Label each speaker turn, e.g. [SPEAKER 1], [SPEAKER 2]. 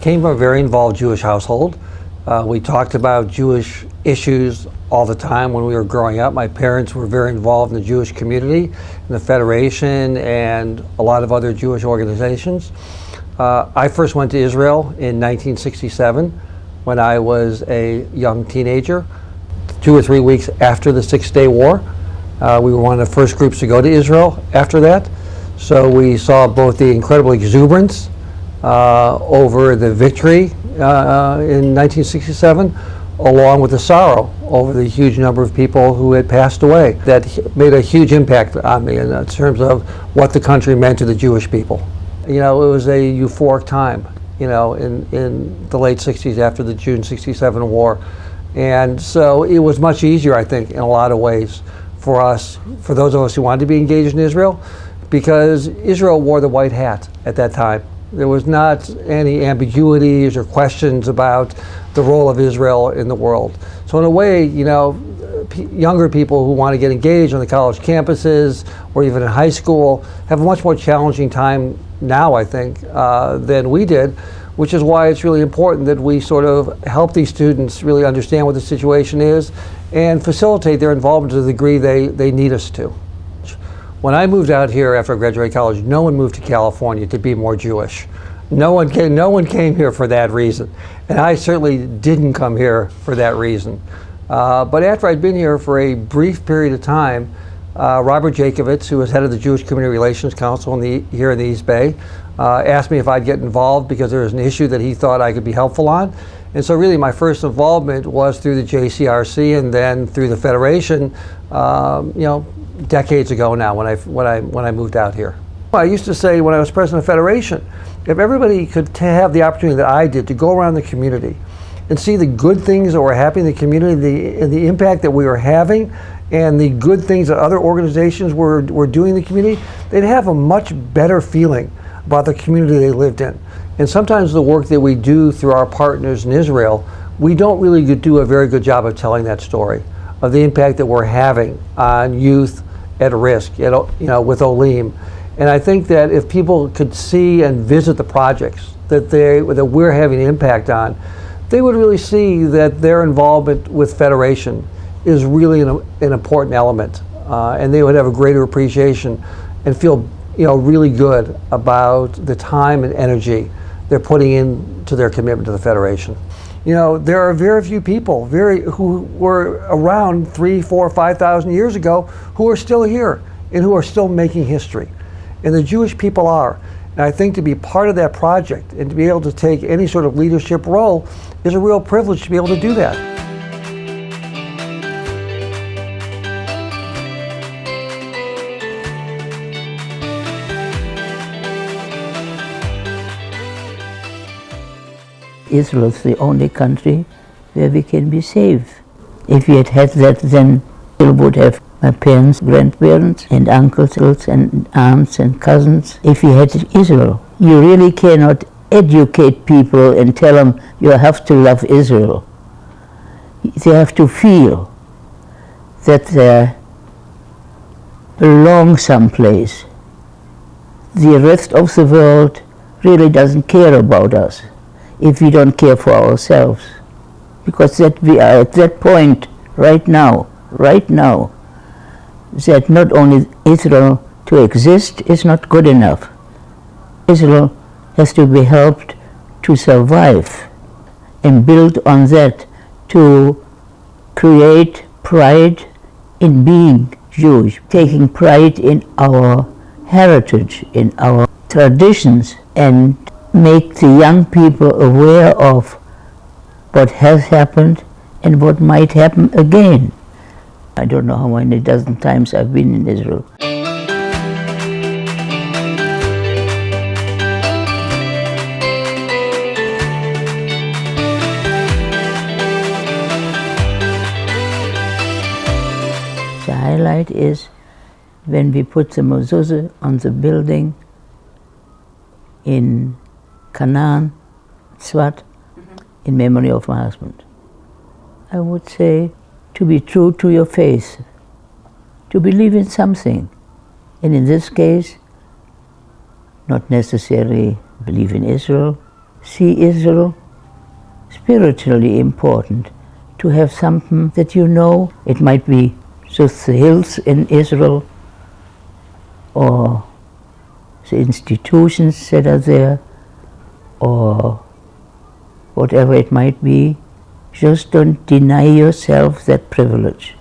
[SPEAKER 1] came from a very involved Jewish household. We talked about Jewish issues all the time when we were growing up. My parents were very involved in the Jewish community, in the Federation, and a lot of other Jewish organizations. I first went to Israel in 1967 when I was a young teenager, 2 or 3 weeks after the Six-Day War. We were one of the first groups to go to Israel after that. So we saw both the incredible exuberance over the victory in 1967, along with the sorrow over the huge number of people who had passed away. That made a huge impact on me in terms of what the country meant to the Jewish people. You know, it was a euphoric time, you know, in the late 60s after the June 67 war. And so it was much easier, I think, in a lot of ways for us, for those of us who wanted to be engaged in Israel, because Israel wore the white hat at that time. There was not any ambiguities or questions about the role of Israel in the world. So in a way, you know, younger people who want to get engaged on the college campuses or even in high school have a much more challenging time now, I think, than we did, which is why it's really important that we sort of help these students really understand what the situation is and facilitate their involvement to the degree they need us to. When I moved out here after I graduated college, no one moved to California to be more Jewish. No one came here for that reason. And I certainly didn't come here for that reason. But after I'd been here for a brief period of time, Robert Jacobitz, who was head of the Jewish Community Relations Council here in the East Bay, asked me if I'd get involved because there was an issue that he thought I could be helpful on. And so really my first involvement was through the JCRC and then through the Federation, you know, decades ago now when I moved out here. I used to say when I was president of the Federation, if everybody could have the opportunity that I did to go around the community and see the good things that were happening in the community, and the impact that we were having, and the good things that other organizations were doing in the community, they'd have a much better feeling about the community they lived in. And sometimes the work that we do through our partners in Israel, we don't really do a very good job of telling that story, of the impact that we're having on youth at risk, you know, with Olim. And I think that if people could see and visit the projects that we're having an impact on, they would really see that their involvement with Federation is really an important element, and they would have a greater appreciation and feel, you know, really good about the time and energy they're putting into their commitment to the Federation. You know, there are very few people who were around 3,000, 4,000, 5,000 years ago who are still here and who are still making history. And the Jewish people are. And I think to be part of that project and to be able to take any sort of leadership role is a real privilege to be able to do that.
[SPEAKER 2] Israel is the only country where we can be safe. If we had had that, then we would have my parents, grandparents, and uncles and aunts and cousins. If we had Israel, you really cannot educate people and tell them you have to love Israel. They have to feel that they belong someplace. The rest of the world really doesn't care about us if we don't care for ourselves. Because that we are at that point right now, that not only Israel to exist is not good enough. Israel has to be helped to survive and build on that to create pride in being Jewish, taking pride in our heritage, in our traditions, and make the young people aware of what has happened and what might happen again. I don't know how many dozen times I've been in Israel. The highlight is when we put the mezuzah on the building in Canaan, Tzfat, in memory of my husband. I would say to be true to your faith, to believe in something. And in this case, not necessarily believe in Israel, see Israel spiritually important, to have something that you know. It might be just the hills in Israel or the institutions that are there or whatever it might be. Just don't deny yourself that privilege.